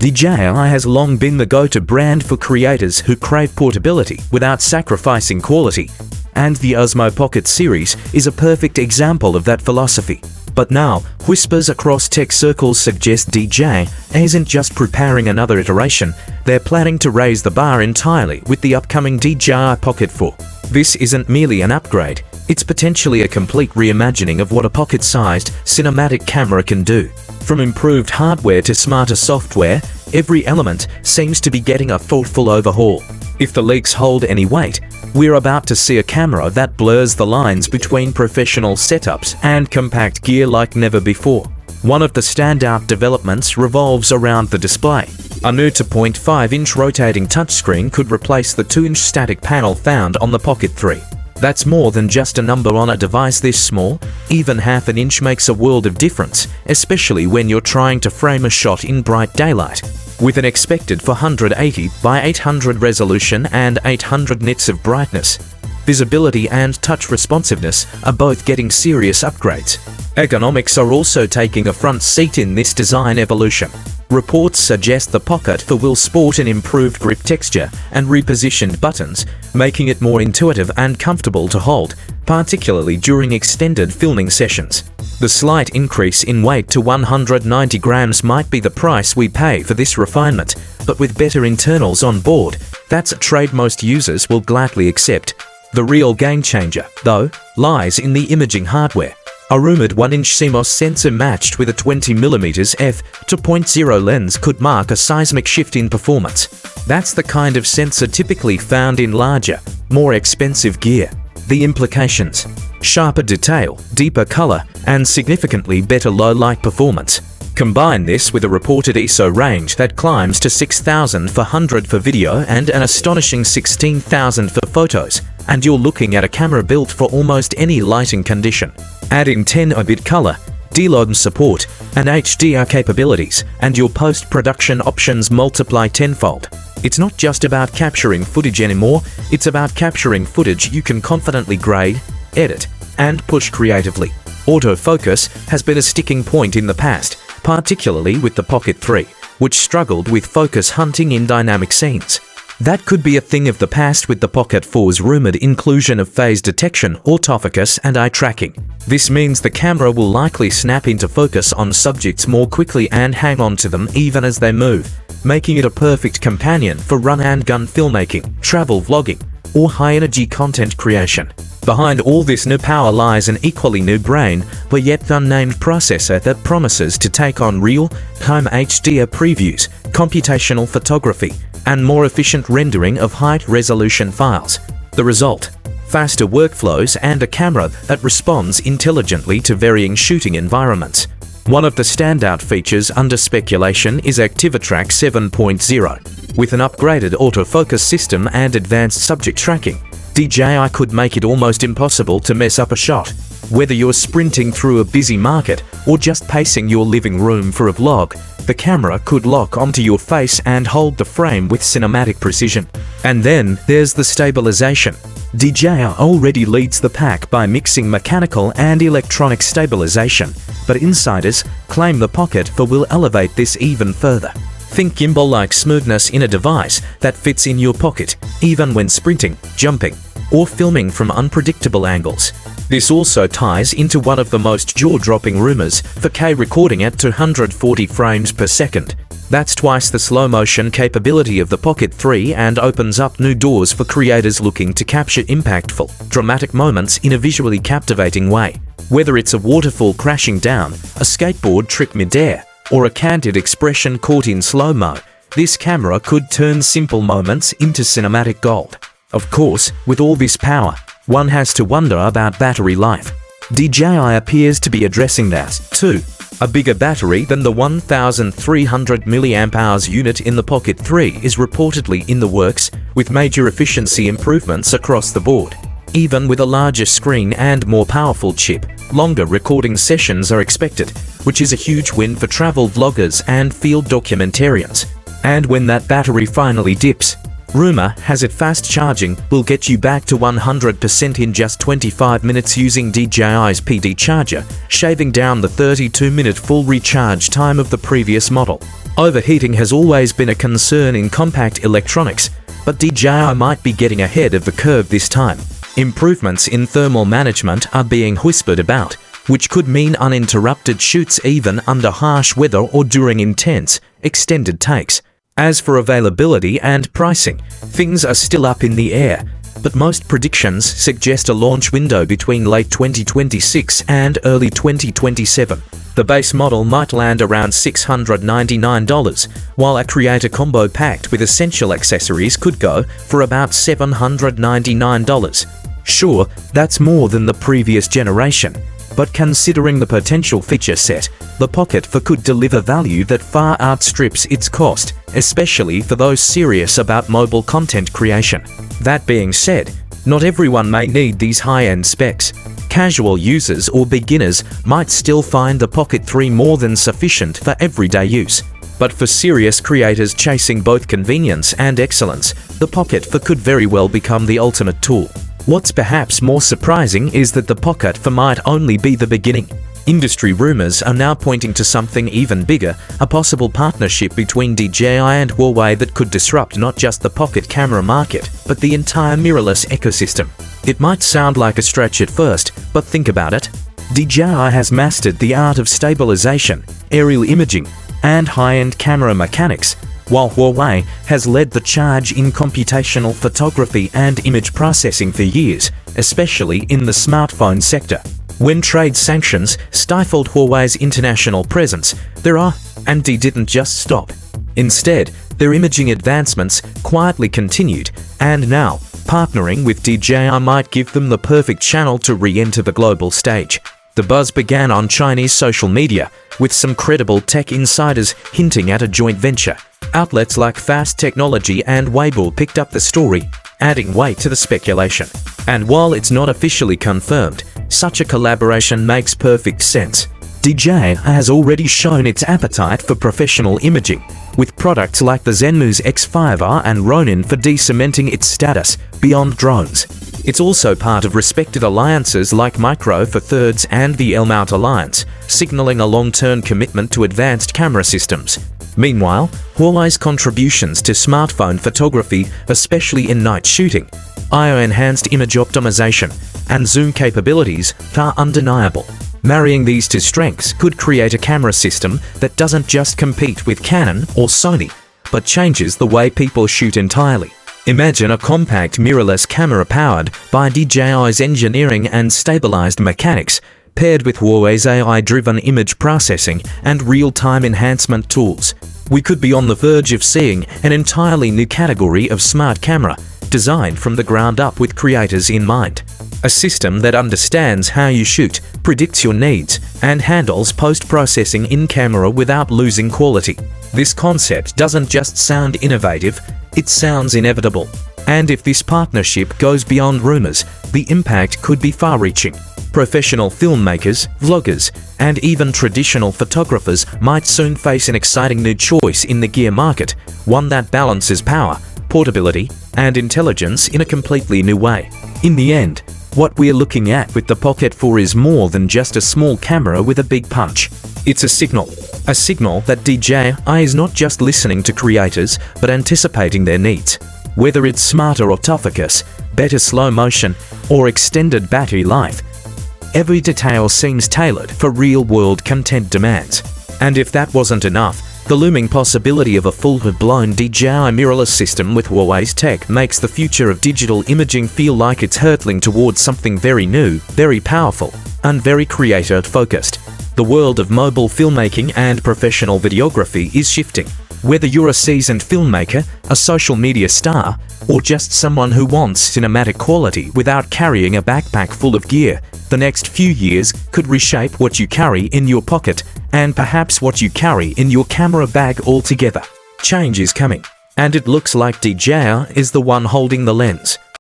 DJI has long been the go-to brand for creators who crave portability without sacrificing quality, and the Osmo Pocket series is a perfect example of that philosophy. But now, whispers across tech circles suggest DJI isn't just preparing another iteration, they're planning to raise the bar entirely with the upcoming DJI Pocket 4. This isn't merely an upgrade, it's potentially a complete reimagining of what a pocket-sized cinematic camera can do. From improved hardware to smarter software, every element seems to be getting a thoughtful overhaul. If the leaks hold any weight, we're about to see a camera that blurs the lines between professional setups and compact gear like never before. One of the standout developments revolves around the display. A new 2.5-inch rotating touchscreen could replace the 2-inch static panel found on the Pocket 3. That's more than just a number on a device this small. Even half an inch makes a world of difference, especially when you're trying to frame a shot in bright daylight. With an expected 480 by 800 resolution and 800 nits of brightness, visibility and touch responsiveness are both getting serious upgrades. Ergonomics are also taking a front seat in this design evolution. Reports suggest the Pocket 4 will sport an improved grip texture and repositioned buttons, making it more intuitive and comfortable to hold, particularly during extended filming sessions. The slight increase in weight to 190 grams might be the price we pay for this refinement, but with better internals on board, that's a trade most users will gladly accept. The real game changer, though, lies in the imaging hardware. A rumored 1-inch CMOS sensor matched with a 20mm f/2.0 lens could mark a seismic shift in performance. That's the kind of sensor typically found in larger, more expensive gear. The implications: sharper detail, deeper color, and significantly better low-light performance. Combine this with a reported ISO range that climbs to 6,400 for video and an astonishing 16,000 for photos, and you're looking at a camera built for almost any lighting condition. Add in 10-bit color, DLOD support, and HDR capabilities, and your post-production options multiply tenfold. It's not just about capturing footage anymore, it's about capturing footage you can confidently grade, edit, and push creatively. Autofocus has been a sticking point in the past, particularly with the Pocket 3, which struggled with focus hunting in dynamic scenes. That could be a thing of the past with the Pocket 4's rumored inclusion of phase detection, autofocus, and eye tracking. This means the camera will likely snap into focus on subjects more quickly and hang on to them even as they move, making it a perfect companion for run-and-gun filmmaking, travel vlogging, or high-energy content creation. Behind all this new power lies an equally new brain, but yet unnamed processor that promises to take on real-time HDR previews, computational photography, and more efficient rendering of high-resolution files. The result: faster workflows and a camera that responds intelligently to varying shooting environments. One of the standout features under speculation is ActivaTrack 7.0. With an upgraded autofocus system and advanced subject tracking, DJI could make it almost impossible to mess up a shot. Whether you're sprinting through a busy market or just pacing your living room for a vlog, the camera could lock onto your face and hold the frame with cinematic precision. And then there's the stabilization. DJI already leads the pack by mixing mechanical and electronic stabilization, but insiders claim the Pocket 4 will elevate this even further. Think gimbal-like smoothness in a device that fits in your pocket, even when sprinting, jumping, or filming from unpredictable angles. This also ties into one of the most jaw-dropping rumors: 4K recording at 240 frames per second. That's twice the slow-motion capability of the Pocket 3 and opens up new doors for creators looking to capture impactful, dramatic moments in a visually captivating way. Whether it's a waterfall crashing down, a skateboard trick mid-air, or a candid expression caught in slow-mo, this camera could turn simple moments into cinematic gold. Of course, with all this power, one has to wonder about battery life. DJI appears to be addressing that, too. A bigger battery than the 1,300 mAh unit in the Pocket 3 is reportedly in the works, with major efficiency improvements across the board. Even with a larger screen and more powerful chip, longer recording sessions are expected, which is a huge win for travel vloggers and field documentarians. And when that battery finally dips, Rumor has it fast charging will get you back to 100% in just 25 minutes using DJI's PD charger, shaving down the 32-minute full recharge time of the previous model. Overheating has always been a concern in compact electronics, but DJI might be getting ahead of the curve this time. Improvements in thermal management are being whispered about, which could mean uninterrupted shoots even under harsh weather or during intense, extended takes. As for availability and pricing, things are still up in the air, but most predictions suggest a launch window between late 2026 and early 2027. The base model might land around $699, while a creator combo packed with essential accessories could go for about $799. Sure, that's more than the previous generation, but considering the potential feature set, the Pocket 4 could deliver value that far outstrips its cost, especially for those serious about mobile content creation. That being said, not everyone may need these high-end specs. Casual users or beginners might still find the Pocket 3 more than sufficient for everyday use. But for serious creators chasing both convenience and excellence, the Pocket 4 could very well become the ultimate tool. What's perhaps more surprising is that the Pocket 4 might only be the beginning. Industry rumors are now pointing to something even bigger, a possible partnership between DJI and Huawei that could disrupt not just the pocket camera market, but the entire mirrorless ecosystem. It might sound like a stretch at first, but think about it. DJI has mastered the art of stabilization, aerial imaging, and high-end camera mechanics, while Huawei has led the charge in computational photography and image processing for years, especially in the smartphone sector. When trade sanctions stifled Huawei's international presence, their R&D didn't just stop. Instead, their imaging advancements quietly continued, and now, partnering with DJI might give them the perfect channel to re-enter the global stage. The buzz began on Chinese social media, with some credible tech insiders hinting at a joint venture. Outlets like Fast Technology and Weibo picked up the story, adding weight to the speculation. And while it's not officially confirmed, such a collaboration makes perfect sense. DJI has already shown its appetite for professional imaging, with products like the Zenmuse X5R and Ronin for cementing its status beyond drones. It's also part of respected alliances like Micro Four Thirds and the L-Mount Alliance, signaling a long-term commitment to advanced camera systems. Meanwhile, Huawei's contributions to smartphone photography, especially in night shooting, IO-enhanced image optimization, and zoom capabilities are undeniable. Marrying these two strengths could create a camera system that doesn't just compete with Canon or Sony, but changes the way people shoot entirely. Imagine a compact mirrorless camera powered by DJI's engineering and stabilized mechanics, paired with Huawei's AI-driven image processing and real-time enhancement tools. We could be on the verge of seeing an entirely new category of smart camera, designed from the ground up with creators in mind. A system that understands how you shoot, predicts your needs, and handles post-processing in-camera without losing quality. This concept doesn't just sound innovative, it sounds inevitable. And if this partnership goes beyond rumors, the impact could be far-reaching. Professional filmmakers, vloggers, and even traditional photographers might soon face an exciting new choice in the gear market, one that balances power, portability, and intelligence in a completely new way. In the end, what we're looking at with the Pocket 4 is more than just a small camera with a big punch. It's a signal that DJI is not just listening to creators, but anticipating their needs. Whether it's smarter autofocus, better slow motion, or extended battery life, every detail seems tailored for real-world content demands. And if that wasn't enough, the looming possibility of a full-blown DJI mirrorless system with Huawei's tech makes the future of digital imaging feel like it's hurtling towards something very new, very powerful, and very creator-focused. The world of mobile filmmaking and professional videography is shifting. Whether you're a seasoned filmmaker, a social media star, or just someone who wants cinematic quality without carrying a backpack full of gear, the next few years could reshape what you carry in your pocket and perhaps what you carry in your camera bag altogether. Change is coming, and it looks like DJI is the one holding the lens.